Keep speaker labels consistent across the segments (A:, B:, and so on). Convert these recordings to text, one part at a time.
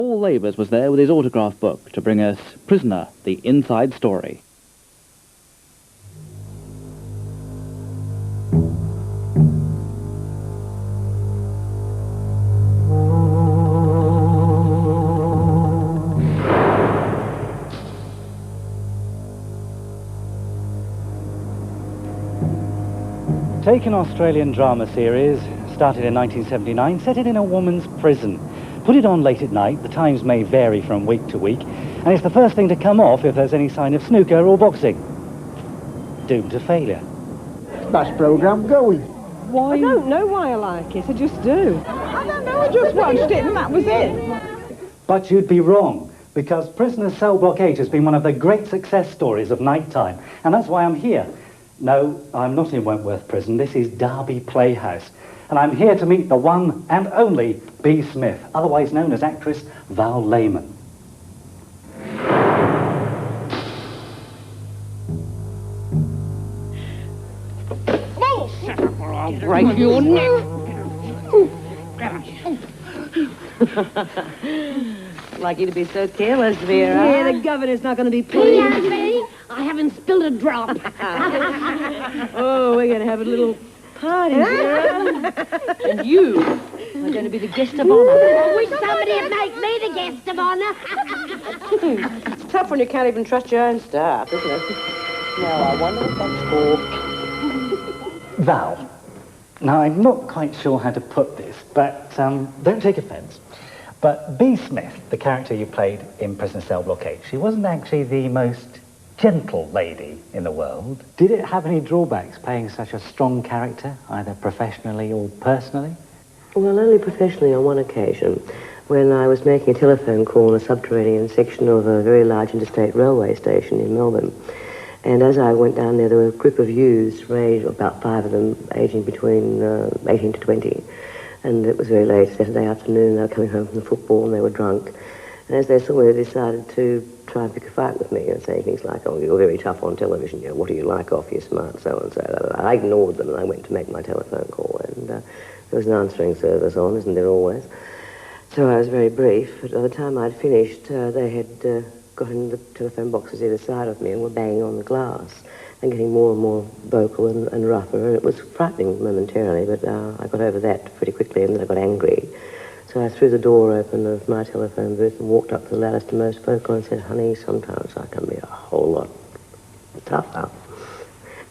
A: Paul Lavers was there with his autograph book to bring us Prisoner, the Inside Story. Take an Australian drama series, started in 1979, set it in a woman's prison. Put it on late at night, the times may vary from week to week, and it's the first thing to come off if there's any sign of snooker or boxing. Doomed to failure.
B: Best programme going.
C: Why? I don't know why I like it, I just do. I don't know, I just watched it and that was it.
A: But you'd be wrong, because Prisoner's Cell Block 8 has been one of the great success stories of night time, and that's why I'm here. No, I'm not in Wentworth Prison, this is Derby Playhouse. And I'm here to meet the one and only Bea Smith, otherwise known as actress Val Lehman.
C: Oh, shut up or I'll break your neck.
D: Like you to be so careless, Vera.
C: Yeah, the governor's not going to be pleased.
D: Me? I haven't spilled a drop.
C: Oh, we're going to have a little party, Vera.
D: And you are going to be the guest of honor.
E: I wish somebody would make me the guest of honor.
D: It's tough when you can't even trust your own staff, isn't it? Now, I wonder what that's for.
A: Val, now I'm not quite sure how to put this, but don't take offence. But Bea Smith, the character you played in Prisoner Cell Block 8, she wasn't actually the most gentle lady in the world. Did it have any drawbacks playing such a strong character, either professionally or personally?
F: Well, only professionally on one occasion, when I was making a telephone call in a subterranean section of a very large interstate railway station in Melbourne. And as I went down there were a group of youths, ranged about 5 of them, aging between 18 to 20. And it was very late Saturday afternoon, they were coming home from the football and they were drunk. And as they saw me, they decided to try and pick a fight with me and saying things like, oh, you're very tough on television, you know, what do you like off, you're smart, so-and-so. I ignored them and I went to make my telephone call. And there was an answering service on, isn't there always? So I was very brief, but by the time I'd finished, they had got in the telephone boxes either side of me and were banging on the glass and getting more and more vocal and rougher. And it was frightening momentarily, but I got over that pretty quickly and then I got angry. So I threw the door open of my telephone booth and walked up to the loudest and most vocal and said, honey, sometimes I can be a whole lot tougher.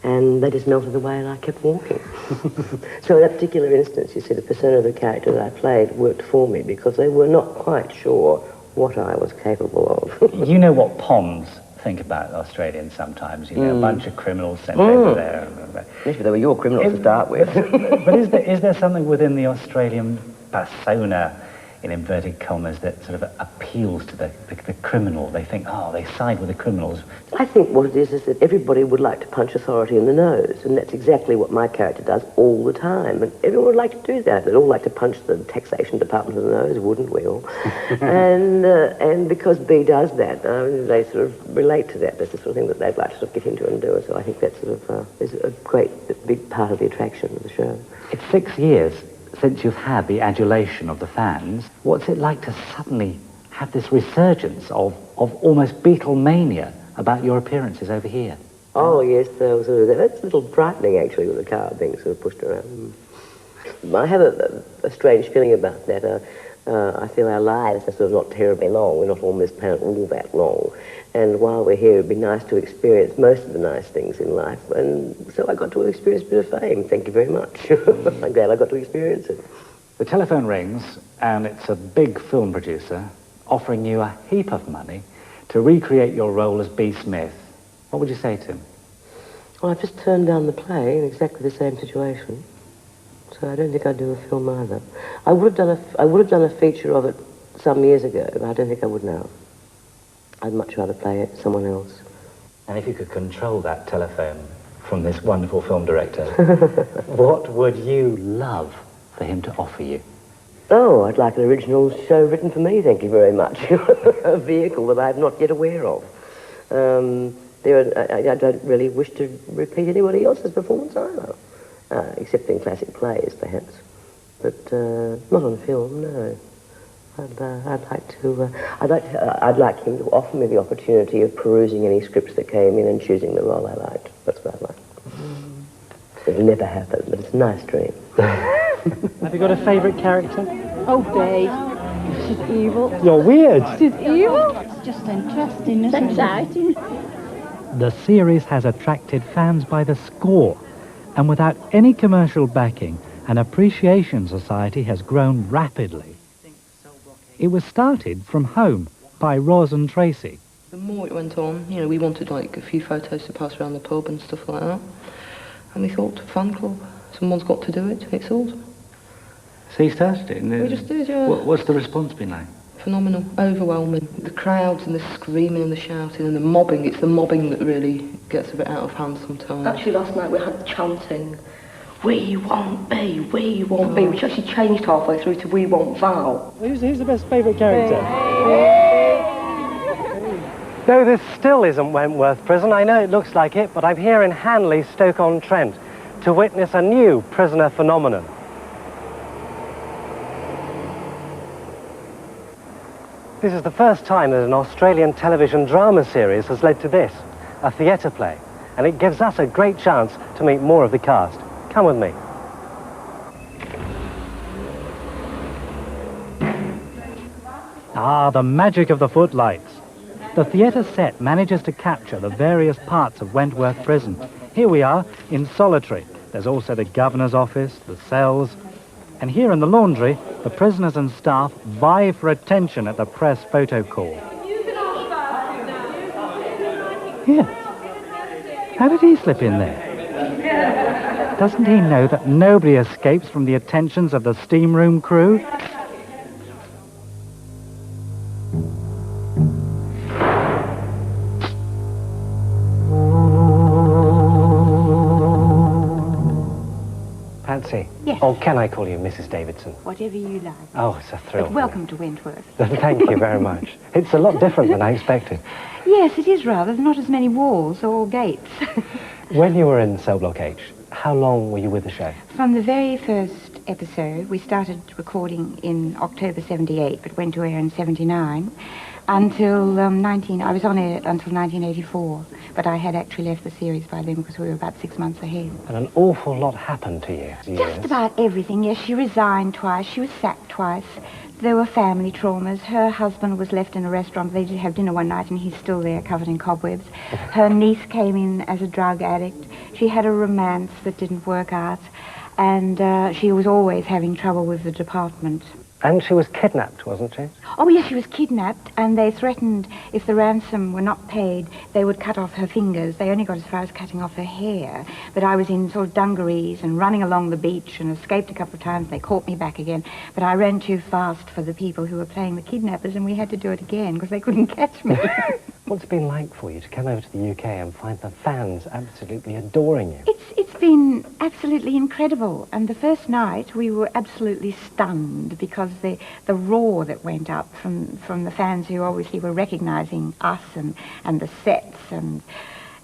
F: And they just melted away and I kept walking. So in that particular instance, you see, the persona of the character that I played worked for me because they were not quite sure what I was capable of.
A: You know what Poms think about Australians sometimes, you know, a bunch of criminals sent over there.
F: Yes, but they were your criminals to start with.
A: But is there something within the Australian persona, in inverted commas, that sort of appeals to the criminal? They think, oh, they side with the criminals.
F: I think what it is that everybody would like to punch authority in the nose, and that's exactly what my character does all the time. And everyone would like to do that. They'd all like to punch the taxation department in the nose, wouldn't we all? and because Bea does that, they sort of relate to that. That's the sort of thing that they'd like to sort of get into and do. So I think that sort of is a great, big part of the attraction of the show.
A: It's 6 years since you've had the adulation of the fans. What's it like to suddenly have this resurgence of almost Beatlemania about your appearances over here?
F: Oh, yes, that's a little frightening, actually, with the car being sort of pushed around. I have a strange feeling about that. I feel our lives are sort of not terribly long. We're not on this planet all that long. And while we're here, it'd be nice to experience most of the nice things in life. And so I got to experience a bit of fame. Thank you very much. I'm glad I got to experience it.
A: The telephone rings, and it's a big film producer offering you a heap of money to recreate your role as Bea Smith. What would you say to him?
F: Well, I've just turned down the play in exactly the same situation. So I don't think I'd do a film either. I would have done a feature of it some years ago, but I don't think I would now. I'd much rather play it someone else.
A: And if you could control that telephone from this wonderful film director, what would you love for him to offer you?
F: Oh, I'd like an original show written for me, thank you very much. A vehicle that I'm not yet aware of. I don't really wish to repeat anybody else's performance either, except in classic plays, perhaps. But not on film, no. I'd like him to offer me the opportunity of perusing any scripts that came in and choosing the role I liked. That's what I'd like. It'll never happen, but it's a nice dream.
A: Have you got a favourite character?
C: Oh, Babe. She's evil.
A: You're weird.
C: She's evil?
E: It's just interesting, isn't it? Exciting.
A: The series has attracted fans by the score, and without any commercial backing, an appreciation society has grown rapidly. It was started from home by Roz and Tracy.
G: The more it went on, you know, we wanted like a few photos to pass around the pub and stuff like that. And we thought, fun club, someone's got to do it, it's awesome.
A: So you started it?
G: We just did, yeah.
A: What's the response been like?
G: Phenomenal, overwhelming. The crowds and the screaming and the shouting and the mobbing, it's the mobbing that really gets a bit out of hand sometimes.
H: Actually, last night we had chanting, "We want B, we want B," which actually changed halfway through to "We want Val."
A: Who's the best favourite character?
I: No, this still isn't Wentworth Prison. I know it looks like it, but I'm here in Hanley, Stoke-on-Trent, to witness a new prisoner phenomenon. This is the first time that an Australian television drama series has led to this, a theatre play, and it gives us a great chance to meet more of the cast. Come with me.
A: Ah, the magic of the footlights. The theatre set manages to capture the various parts of Wentworth Prison. Here we are, in Solitary. There's also the governor's office, the cells, and here in the laundry, the prisoners and staff vie for attention at the press photo call. Here. How did he slip in there? Doesn't he know that nobody escapes from the attentions of the steam room crew?
I: Patsy.
E: Yes.
I: Oh, can I call you Mrs. Davidson?
E: Whatever you like.
I: Oh, it's a thrill.
E: But welcome to Wentworth.
I: Thank you very much. It's a lot different than I expected.
E: Yes, it is rather. There's not as many walls or gates.
I: When you were in Cell Block H, how long were you with the show?
E: From the very first episode, we started recording in October 78, but went to air in 79, until I was on air until 1984, but I had actually left the series by then because we were about 6 months ahead.
I: And an awful lot happened to you.
E: Just about everything, yes. She resigned twice, she was sacked twice. There were family traumas. Her husband was left in a restaurant. They did have dinner one night and he's still there covered in cobwebs. Her niece came in as a drug addict. She had a romance that didn't work out, and she was always having trouble with the department.
I: And she was kidnapped, wasn't she?
E: Oh, yes, she was kidnapped, and they threatened if the ransom were not paid, they would cut off her fingers. They only got as far as cutting off her hair. But I was in sort of dungarees and running along the beach and escaped a couple of times. They caught me back again. But I ran too fast for the people who were playing the kidnappers, and we had to do it again because they couldn't catch me.
I: What's it been like for you to come over to the UK and find the fans absolutely adoring you?
E: It's been absolutely incredible. And the first night we were absolutely stunned because the roar that went up from the fans who obviously were recognising us and the sets and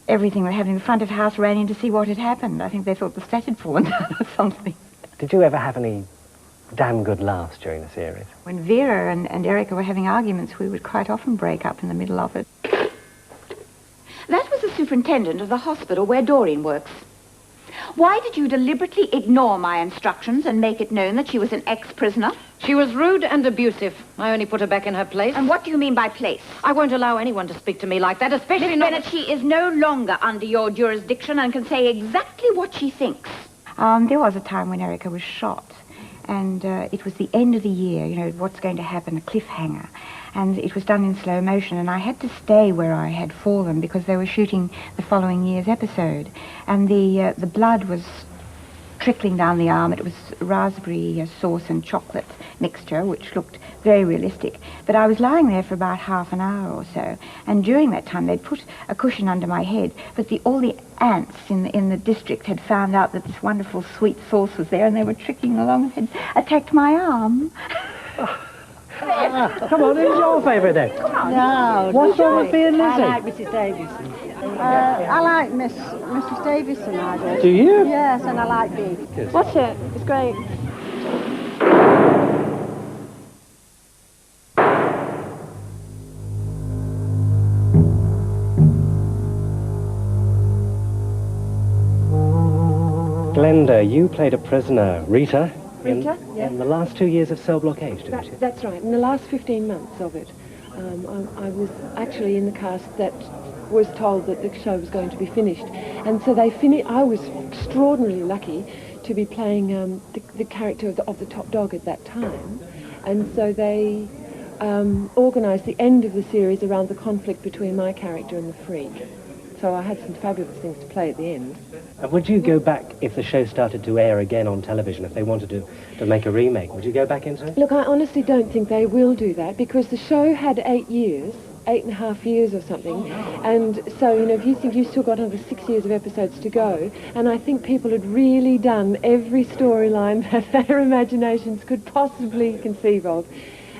E: everything that happened. The front of house ran in to see what had happened. I think they thought the set had fallen down or something.
I: Did you ever have any damn good laughs during the series?
E: When Vera and Erica were having arguments, we would quite often break up in the middle of it.
J: That was the superintendent of the hospital where Doreen works. Why did you deliberately ignore my instructions and make it known that she was an ex-prisoner?
D: She was rude and abusive. I only put her back in her place.
J: And what do you mean by place?
D: I won't allow anyone to speak to me like that, especially
J: Miss
D: not...
J: Bennett, she is no longer under your jurisdiction and can say exactly what she thinks.
E: There was a time when Erica was shot, and it was the end of the year, you know, what's going to happen, a cliffhanger. And it was done in slow motion, and I had to stay where I had fallen because they were shooting the following year's episode. And the blood was trickling down the arm. It was raspberry sauce and chocolate mixture, which looked very realistic. But I was lying there for about half an hour or so, and during that time they'd put a cushion under my head, but all the ants in the district had found out that this wonderful sweet sauce was there, and they were trickling along and had attacked my arm.
I: Come on, who's your favourite then?
E: Come on.
B: No.
I: What's wrong with being Lizzie?
B: I like Mrs. Davison. I like Mrs. Davison, I do.
I: Do you?
B: Yes, and I like B.
C: Watch it. It's great.
I: Glenda, you played a prisoner, Rita,
K: Rita, yeah.
I: in the last 2 years of cell blockade, didn't you?
K: That's right. In the last 15 months of it, I was actually in the cast that was told that the show was going to be finished. And so they finished. I was extraordinarily lucky to be playing the character of the top dog at that time. And so they organised the end of the series around the conflict between my character and the freak. So I had some fabulous things to play at the end.
I: And would you go back if the show started to air again on television, if they wanted to make a remake? Would you go back into it?
K: Look, I honestly don't think they will do that, because the show had 8 years, 8.5 years or something, and so, you know, if you think you've still got another 6 years of episodes to go, and I think people had really done every storyline that their imaginations could possibly conceive of,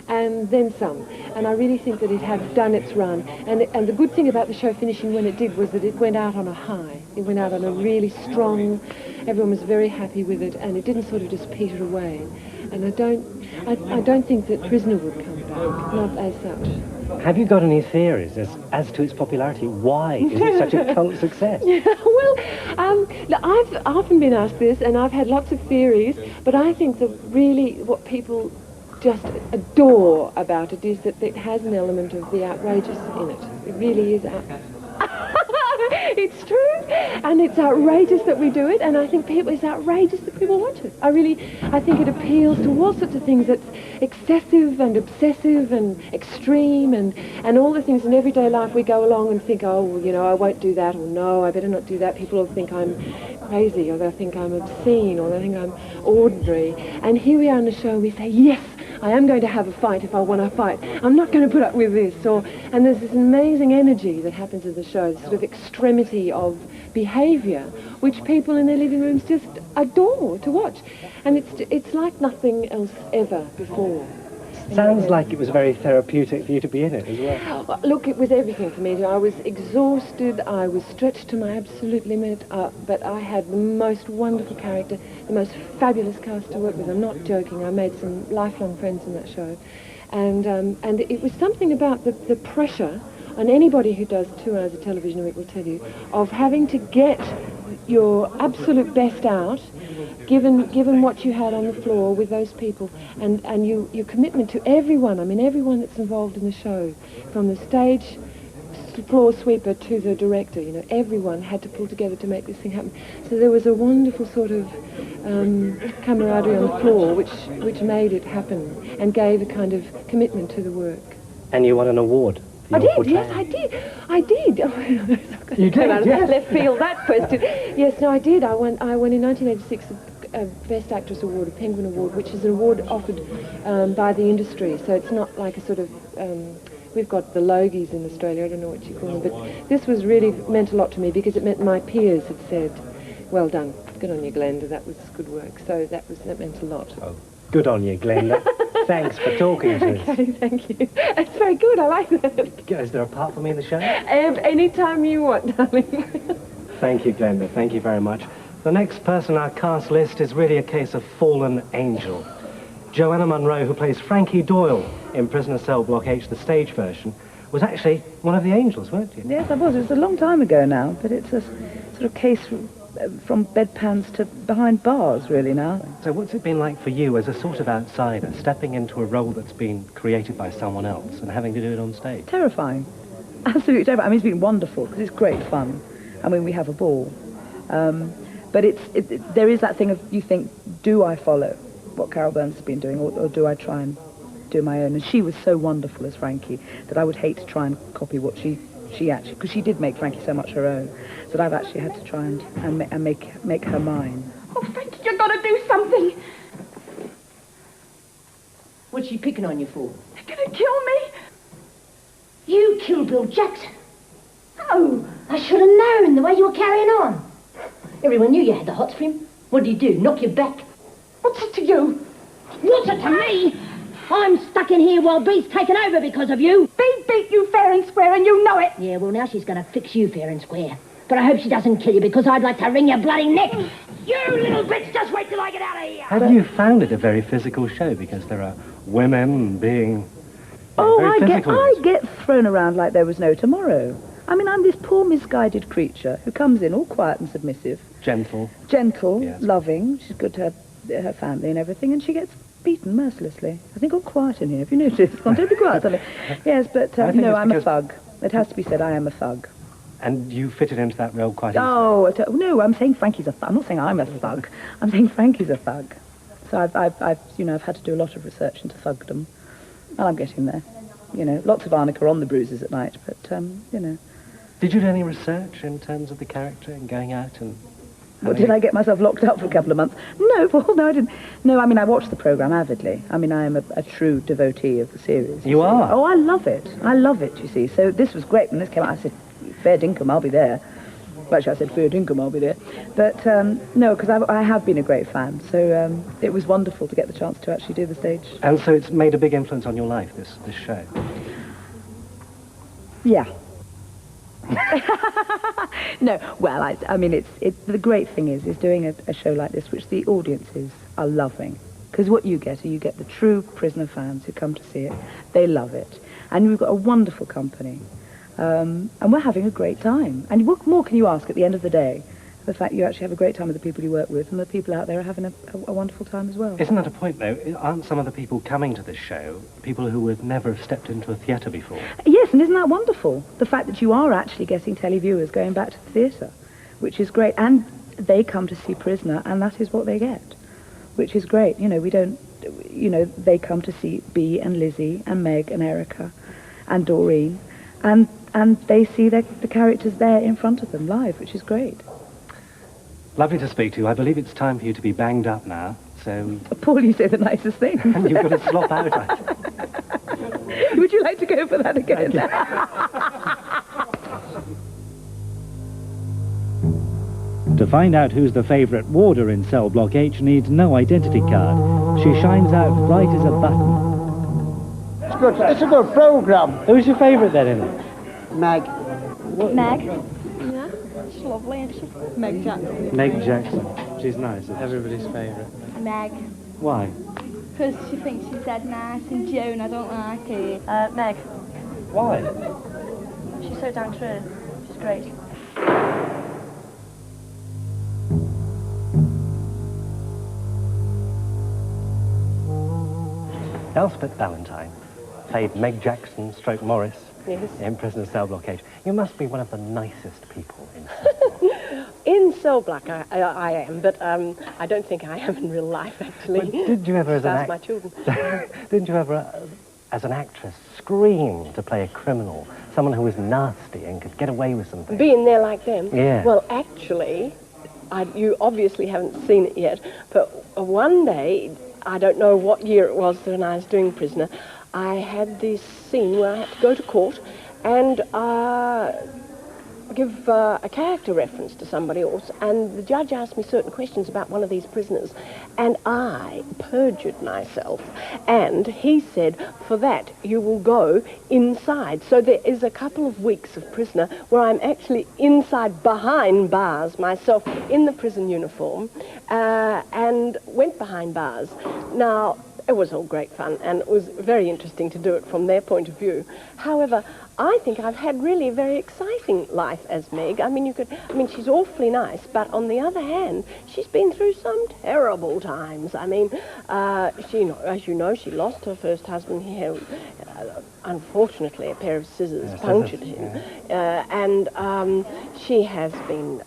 K: and then some. And I really think that it had done its run. And the good thing about the show finishing when it did was that it went out on a high. It went out on a really strong, everyone was very happy with it, and it didn't sort of just peter away. And I don't think that Prisoner would come back, not as such.
I: Have you got any theories as to its popularity? Why is it such a cult success?
K: Yeah, well, I've often been asked this, and I've had lots of theories, but I think that really what people just adore about it is that it has an element of the outrageous in it. It really is it's true, and it's outrageous that we do it, and I think it's outrageous that people watch it. I think it appeals to all sorts of things that's excessive and obsessive and extreme and all the things in everyday life we go along and think, oh, well, you know, I won't do that, or no, I better not do that. People will think I'm crazy, or they'll think I'm obscene, or they'll think I'm ordinary. And here we are in the show, and we say, yes, I am going to have a fight if I want to fight. I'm not going to put up with this. And there's this amazing energy that happens in the show, this sort of extremity of behaviour, which people in their living rooms just adore to watch. And it's like nothing else ever before.
I: Sounds like it was very therapeutic for you to be in it as well.
K: Look, it was everything for me. I was exhausted, I was stretched to my absolute limit, but I had the most wonderful character, the most fabulous cast to work with. I'm not joking, I made some lifelong friends in that show. And it was something about the pressure, and anybody who does 2 hours of television a week will tell you, of having to get your absolute best out, given what you had on the floor with those people, and your commitment to everyone. I mean, everyone that's involved in the show, from the stage floor sweeper to the director, you know, everyone had to pull together to make this thing happen. So there was a wonderful sort of camaraderie on the floor, which made it happen and gave a kind of commitment to the work.
I: And you won an award.
K: I did, yes, I did. Oh,
I: you did, yes.
K: Left field, that question. Yes, no, I did. I won in 1986 a Best Actress Award, a Penguin Award, which is an award offered by the industry. So it's not like a sort of, we've got the Logies in Australia, I don't know what you call them, but this was really meant a lot to me because it meant my peers had said, well done, good on you, Glenda, that was good work. So that meant a lot.
I: Oh, good on you, Glenda. Thanks for talking to us.
K: Okay, thank you. It's very good, I like that.
I: Is there a part for me in the show?
K: Any time you want, darling.
I: Thank you, Glenda. Thank you very much. The next person on our cast list is really a case of fallen angel. Joanna Munro, who plays Frankie Doyle in Prisoner Cell Block H, the stage version, was actually one of the angels, weren't you?
C: Yes, I was. It was a long time ago now, but it's a sort of case from bedpans to behind bars, really, now.
I: So what's it been like for you as a sort of outsider, stepping into a role that's been created by someone else and having to do it on stage?
C: Terrifying. Absolutely terrifying. I mean, it's been wonderful, because it's great fun. I mean, we have a ball. But there is that thing of, you think, do I follow what Carol Burns has been doing, or do I try and do my own? And she was so wonderful as Frankie that I would hate to try and copy what she actually, because she did make Frankie so much her own, that I've actually had to try and make her mine.
J: Oh, Frankie, you've got to do something.
D: What's she picking on you for?
J: They're going to kill me.
L: You killed Bill Jackson. Oh, I should have known the way you were carrying on. Everyone knew you had the hots for him. What did he do, knock you back?
J: What's it to you?
L: What's it to me? I'm stuck in here while Bee's taken over because of you.
J: Bee beat you fair and square, and you know it.
L: Yeah, well, now she's going to fix you fair and square. But I hope she doesn't kill you, because I'd like to wring your bloody neck. You little bitch, just wait till I get out of here.
I: Have you found it a very physical show, because there are women being
C: Oh,
I: very physical?
C: I get thrown around like there was no tomorrow. I mean, I'm this poor misguided creature who comes in all quiet and submissive.
I: Gentle.
C: Gentle,
I: Yes.
C: loving. She's good to her family and everything, and she gets beaten mercilessly. I think I'm quiet in here. Have you noticed? Don't be quiet, Sonny. Yes, but no, I'm a thug. It has to be said, I am a thug.
I: And you fitted into that role quite easily.
C: Oh, no, I'm saying Frankie's a thug. I'm not saying I'm a thug. I'm saying Frankie's a thug. So I've had to do a lot of research into thugdom. And I'm getting there. Lots of arnica on the bruises at night, but,
I: Did you do any research in terms of the character and going out and...
C: Did I get myself locked up for a couple of months? No, Paul, no, I didn't. No, I mean, I watched the programme avidly. I mean, I am a true devotee of the series.
I: You are?
C: Oh, I love it. I love it, you see. So this was great. When this came out, I said, fair dinkum, I'll be there. Well, actually, I said, fair dinkum, I'll be there. But, no, because I have been a great fan. So it was wonderful to get the chance to actually do the stage.
I: And so it's made a big influence on your life, this show?
C: Yeah. No, well, I mean, the great thing is doing a show like this, which the audiences are loving. Because what you get the true prisoner fans who come to see it. They love it. And we've got a wonderful company. And we're having a great time. And what more can you ask at the end of the day? The fact you actually have a great time with the people you work with, and the people out there are having a wonderful time as well.
I: Isn't that a point, though? Aren't some of the people coming to this show people who would never have stepped into a theatre before?
C: Yes, and isn't that wonderful? The fact that you are actually getting televiewers going back to the theatre, which is great. And they come to see Prisoner, and that is what they get, which is great. We don't, they come to see Bea and Lizzie and Meg and Erica and Doreen, and they see the characters there in front of them live, which is great.
I: Lovely to speak to you. I believe it's time for you to be banged up now, so...
C: Paul, you say the nicest thing.
I: And you've got to slop out, I think.
C: Would you like to go for that again?
A: To find out who's the favourite warder in cell block H needs no identity card. She shines out bright as a button.
M: It's good. It's a good programme.
A: Who's your favourite then in it?
M: Meg.
N: Meg? Yeah, she's lovely, isn't she? Meg Jackson.
A: Meg Jackson. She's nice. Everybody's favourite.
N: Meg.
A: Why?
N: Because she thinks she's dead nice, and Joan, I don't like her. Meg.
A: Why?
N: She's so down to earth. She's great.
I: Elspeth Ballantyne played Meg Jackson / Morris in Prisoner Cell Block H. You must be one of the nicest people in cell.
O: In Cell Block, I am, but I don't think I am in real life, actually.
I: But did you ever, as
O: my children.
I: Didn't you ever, as an actress, scream to play a criminal, someone who was nasty and could get away with something?
O: Being there like them?
I: Yeah.
O: Well, actually, you obviously haven't seen it yet, but one day, I don't know what year it was when I was doing Prisoner, I had this scene where I had to go to court and give a character reference to somebody else, and the judge asked me certain questions about one of these prisoners, and I perjured myself, and he said, for that you will go inside. So there is a couple of weeks of Prisoner where I'm actually inside behind bars myself in the prison uniform, and went behind bars. Now, it was all great fun, and it was very interesting to do it from their point of view. However, I think I've had really a very exciting life as Meg. I mean, she's awfully nice, but on the other hand, she's been through some terrible times. I mean, as you know, she lost her first husband. He had, unfortunately, a pair of scissors punctured him. Yeah. And she has been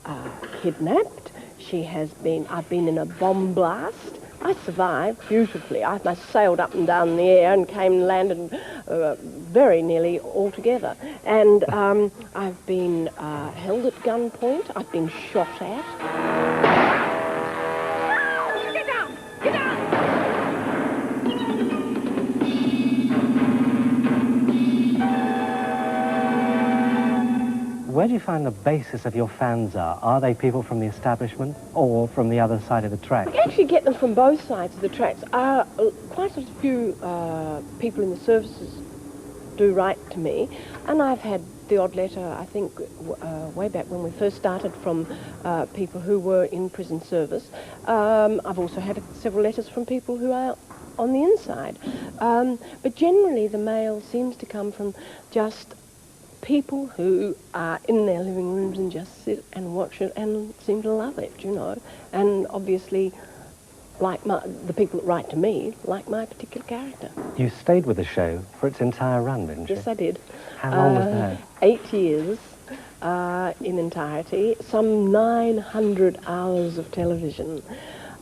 O: kidnapped. I've been in a bomb blast. I survived beautifully. I sailed up and down the air and came and landed very nearly all together. And I've been held at gunpoint. I've been shot at.
J: Get down! Get down!
I: Where do you find the basis of your fans are? Are they people from the establishment or from the other side of the track?
O: We actually get them from both sides of the tracks. Quite a few people in the services do write to me, and I've had the odd letter, I think, way back when we first started, from people who were in prison service. I've also had several letters from people who are on the inside. But generally the mail seems to come from just people who are in their living rooms and just sit and watch it and seem to love it, you know. And obviously, like the people that write to me, like my particular character.
I: You stayed with the show for its entire run, didn't you?
O: Yes, I did.
I: How long was that?
O: 8 years in entirety, some 900 hours of television.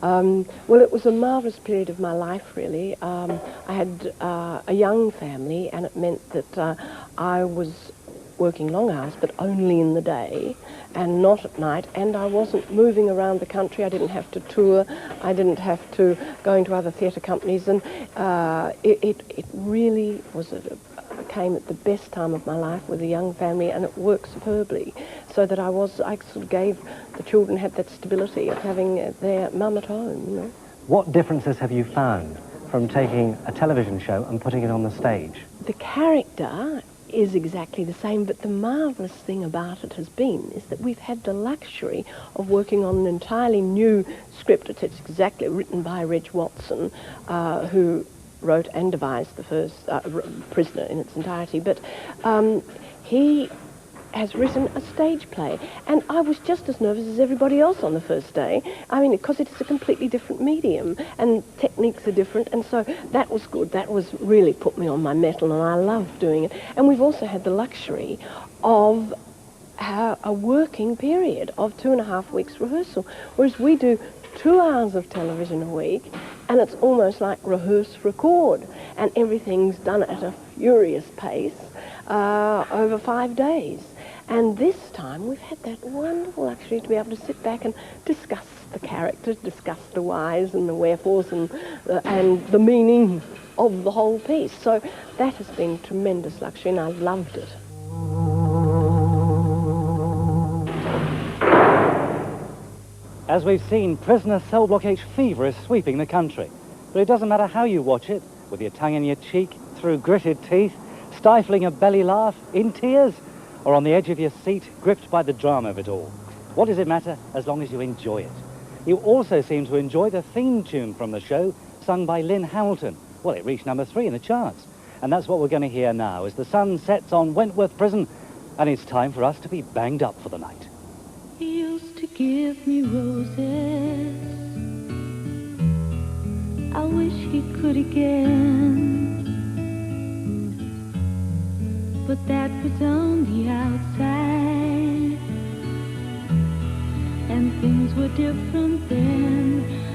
O: Well, it was a marvellous period of my life, really. I had a young family, and it meant that I was working long hours, but only in the day and not at night, and I wasn't moving around the country. I didn't have to tour. I didn't have to go into other theatre companies, and it really came at the best time of my life with a young family, and it worked superbly, so that I sort of gave the children, had that stability of having their mum at home, you know.
I: What differences have you found from taking a television show and putting it on the stage?
O: The character is exactly the same, but the marvellous thing about it has been is that we've had the luxury of working on an entirely new script. It's exactly written by Reg Watson, who wrote and devised the first Prisoner in its entirety, but he has written a stage play, and I was just as nervous as everybody else on the first day. I mean, because it is a completely different medium, and techniques are different, and so that was good. That was really put me on my mettle, and I loved doing it. And we've also had the luxury of a working period of 2.5 weeks rehearsal, whereas we do 2 hours of television a week, and it's almost like rehearse, record, and everything's done at a furious pace over 5 days. And this time we've had that wonderful luxury to be able to sit back and discuss the characters, discuss the whys and the wherefores and the meaning of the whole piece. So that has been tremendous luxury, and I loved it.
A: As we've seen, prisoner cell blockage fever is sweeping the country. But it doesn't matter how you watch it, with your tongue in your cheek, through gritted teeth, stifling a belly laugh, in tears, or on the edge of your seat, gripped by the drama of it all. What does it matter as long as you enjoy it? You also seem to enjoy the theme tune from the show, sung by Lynn Hamilton. Well, it reached number 3 in the charts. And that's what we're going to hear now as the sun sets on Wentworth Prison, and it's time for us to be banged up for the night.
P: He used to give me roses. I wish he could again. But that was on the outside, and things were different then.